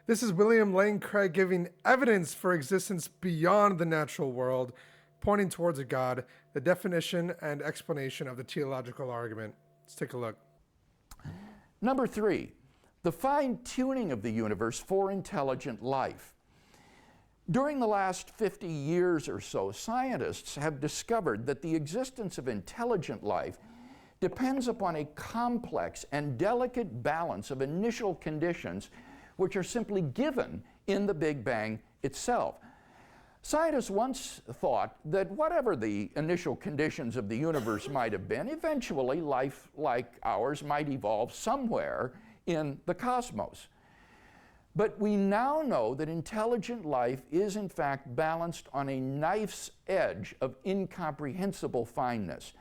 This is William Lane Craig giving evidence for existence beyond the natural world, pointing towards a God, the definition and explanation of the teleological argument. Let's take a look. Number 3, the fine-tuning of the universe for intelligent life. During the last 50 years or so, scientists have discovered that the existence of intelligent life depends upon a complex and delicate balance of initial conditions which are simply given in the Big Bang itself. Scientists once thought that whatever the initial conditions of the universe might have been, eventually life like ours might evolve somewhere in the cosmos. But we now know that intelligent life is in fact balanced on a knife's edge of incomprehensible fineness.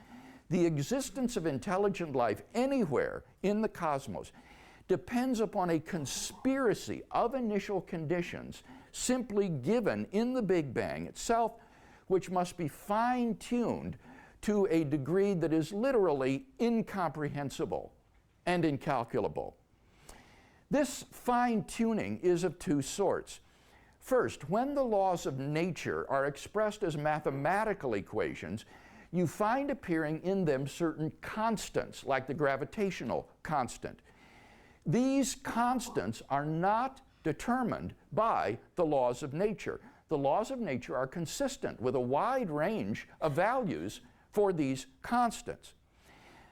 The existence of intelligent life anywhere in the cosmos depends upon a conspiracy of initial conditions simply given in the Big Bang itself, which must be fine-tuned to a degree that is literally incomprehensible and incalculable. This fine-tuning is of two sorts. First, when the laws of nature are expressed as mathematical equations, you find appearing in them certain constants, like the gravitational constant. These constants are not determined by the laws of nature. The laws of nature are consistent with a wide range of values for these constants.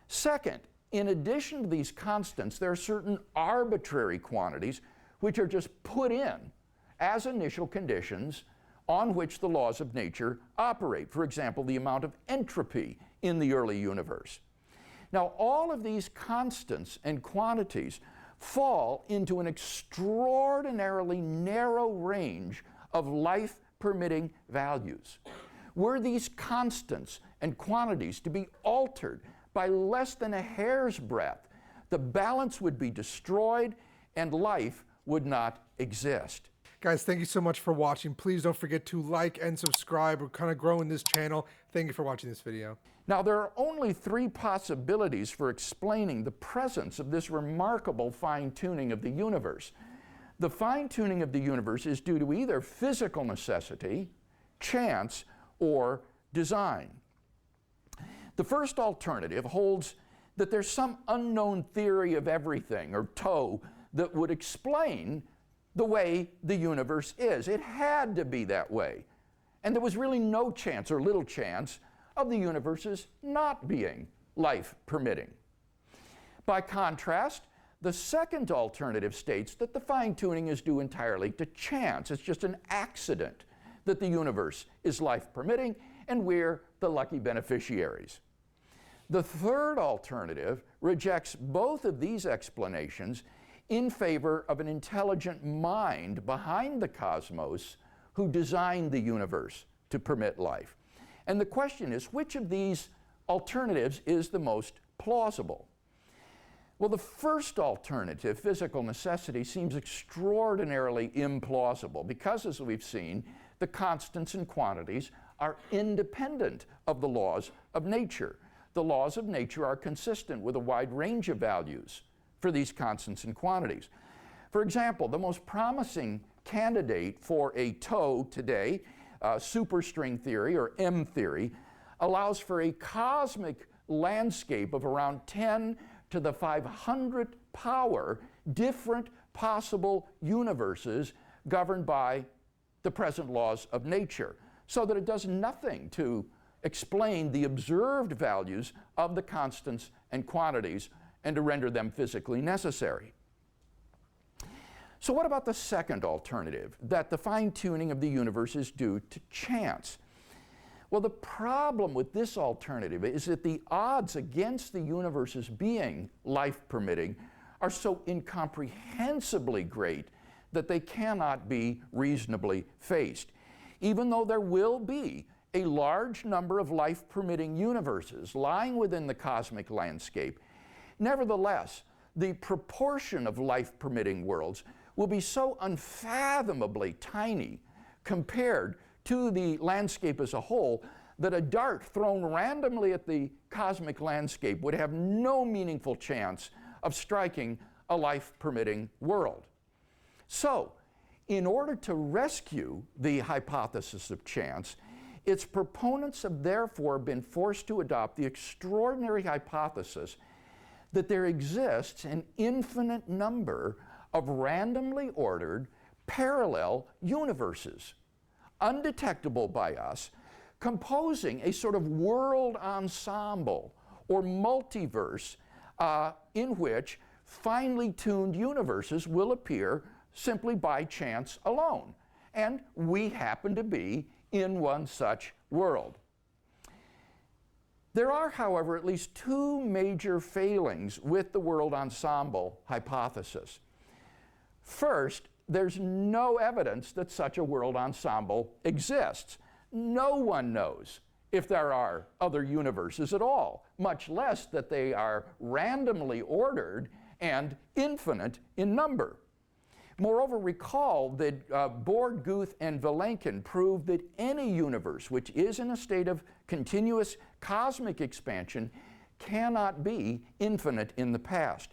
Second, in addition to these constants, there are certain arbitrary quantities which are just put in as initial conditions on which the laws of nature operate. For example, the amount of entropy in the early universe. Now, all of these constants and quantities fall into an extraordinarily narrow range of life-permitting values. Were these constants and quantities to be altered by less than a hair's breadth, the balance would be destroyed and life would not exist. Guys, thank you so much for watching. Please don't forget to like and subscribe. We're kind of growing this channel. Thank you for watching this video. Now, there are only 3 possibilities for explaining the presence of this remarkable fine-tuning of the universe. The fine-tuning of the universe is due to either physical necessity, chance, or design. The first alternative holds that there's some unknown theory of everything, or TOE, that would explain the way the universe is. It had to be that way. And there was really no chance, or little chance, of the universe's not being life-permitting. By contrast, the second alternative states that the fine-tuning is due entirely to chance. It's just an accident that the universe is life-permitting, and we're the lucky beneficiaries. The third alternative rejects both of these explanations in favor of an intelligent mind behind the cosmos who designed the universe to permit life. And the question is, which of these alternatives is the most plausible? Well, the first alternative, physical necessity, seems extraordinarily implausible because, as we've seen, the constants and quantities are independent of the laws of nature. The laws of nature are consistent with a wide range of values for these constants and quantities. For example, the most promising candidate for a TOE today, superstring theory, or M theory, allows for a cosmic landscape of around 10 to the 500th power different possible universes governed by the present laws of nature, so that it does nothing to explain the observed values of the constants and quantities and to render them physically necessary. So what about the second alternative, that the fine-tuning of the universe is due to chance? Well, the problem with this alternative is that the odds against the universe's being life-permitting are so incomprehensibly great that they cannot be reasonably faced. Even though there will be a large number of life-permitting universes lying within the cosmic landscape, nevertheless, the proportion of life-permitting worlds will be so unfathomably tiny compared to the landscape as a whole that a dart thrown randomly at the cosmic landscape would have no meaningful chance of striking a life-permitting world. So, In order to rescue the hypothesis of chance, its proponents have therefore been forced to adopt the extraordinary hypothesis that there exists an infinite number of randomly ordered parallel universes, undetectable by us, composing a sort of world ensemble or multiverse in which finely tuned universes will appear simply by chance alone. And we happen to be in one such world. There are, however, at least two major failings with the world ensemble hypothesis. First, there's no evidence that such a world ensemble exists. No one knows if there are other universes at all, much less that they are randomly ordered and infinite in number. Moreover, recall that Borg, Guth, and Vilenkin proved that any universe which is in a state of continuous cosmic expansion cannot be infinite in the past.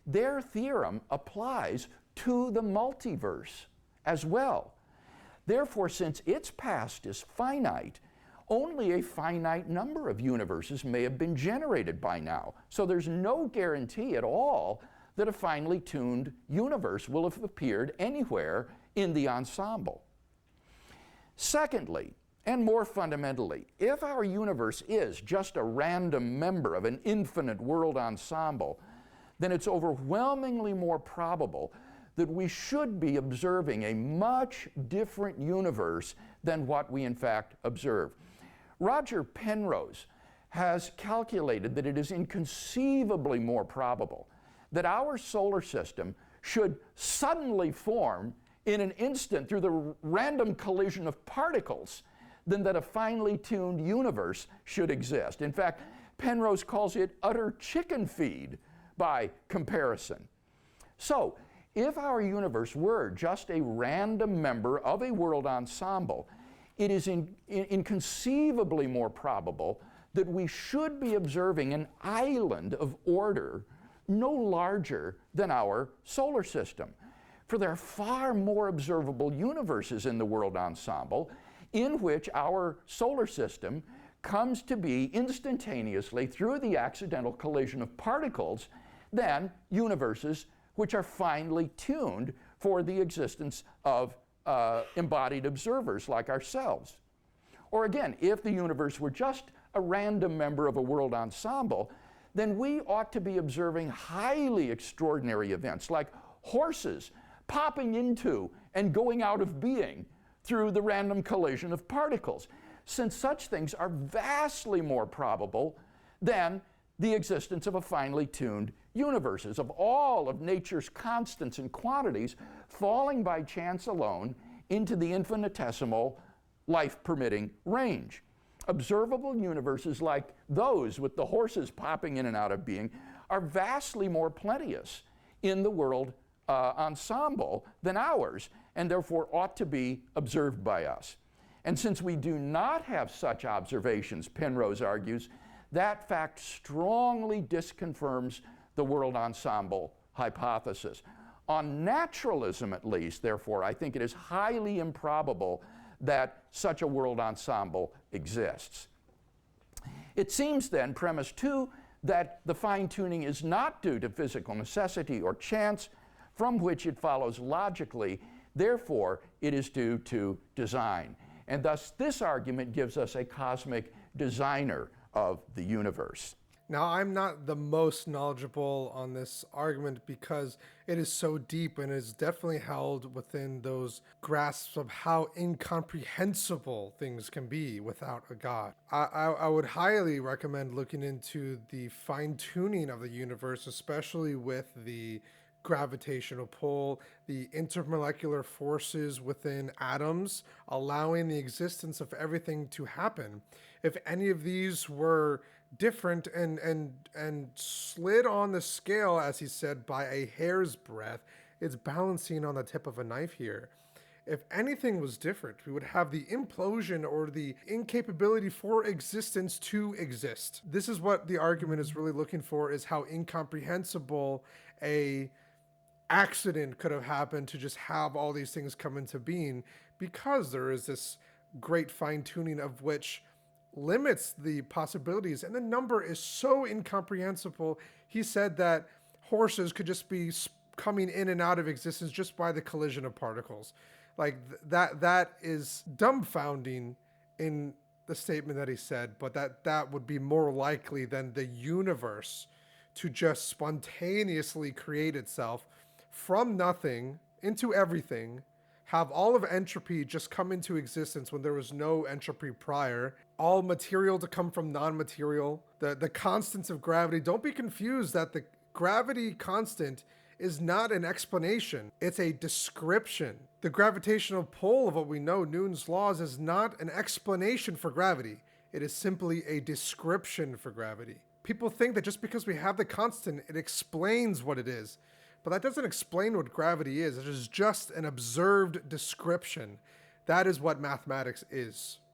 Their theorem applies to the multiverse as well. Therefore, since its past is finite, only a finite number of universes may have been generated by now. So there's no guarantee at all that a finely tuned universe will have appeared anywhere in the ensemble. Secondly, and more fundamentally, if our universe is just a random member of an infinite world ensemble, then it's overwhelmingly more probable that we should be observing a much different universe than what we in fact observe. Roger Penrose has calculated that it is inconceivably more probable that our solar system should suddenly form in an instant through the random collision of particles than that a finely tuned universe should exist. In fact, Penrose calls it utter chicken feed by comparison. So, if our universe were just a random member of a world ensemble, it is inconceivably more probable that we should be observing an island of order no larger than our solar system. For there are far more observable universes in the world ensemble in which our solar system comes to be instantaneously through the accidental collision of particles than universes which are finely tuned for the existence of embodied observers like ourselves. Or again, if the universe were just a random member of a world ensemble, then we ought to be observing highly extraordinary events like horses popping into and going out of being through the random collision of particles, since such things are vastly more probable than the existence of a finely tuned universes, of all of nature's constants and quantities falling by chance alone into the infinitesimal life-permitting range. Observable universes like those with the horses popping in and out of being are vastly more plenteous in the world ensemble than ours, and therefore ought to be observed by us. And since we do not have such observations, Penrose argues, that fact strongly disconfirms the world ensemble hypothesis. On naturalism, at least, therefore, I think it is highly improbable that such a world ensemble exists. It seems then, premise two, that the fine-tuning is not due to physical necessity or chance, from which it follows logically, therefore it is due to design. And thus this argument gives us a cosmic designer of the universe. Now, I'm not the most knowledgeable on this argument because it is so deep and is definitely held within those grasps of how incomprehensible things can be without a God. I would highly recommend looking into the fine-tuning of the universe, especially with the gravitational pull, the intermolecular forces within atoms, allowing the existence of everything to happen. If any of these were different and slid on the scale, as he said, by a hair's breadth, it's balancing on the tip of a knife here. If anything was different, we would have the implosion or the incapability for existence to exist. This is what the argument is really looking for, is how incomprehensible a accident could have happened to just have all these things come into being, because there is this great fine tuning of which limits the possibilities, and the number is so incomprehensible. He said that horses could just be coming in and out of existence just by the collision of particles. Like that is dumbfounding in the statement that he said, but that would be more likely than the universe to just spontaneously create itself from nothing into everything, have all of entropy just come into existence when there was no entropy prior, all material to come from non-material, the constants of gravity. Don't be confused that the gravity constant is not an explanation, it's a description. The gravitational pull of what we know, Newton's laws, is not an explanation for gravity. It is simply a description for gravity. People think that just because we have the constant, it explains what it is. But that doesn't explain what gravity is. It is just an observed description. That is what mathematics is.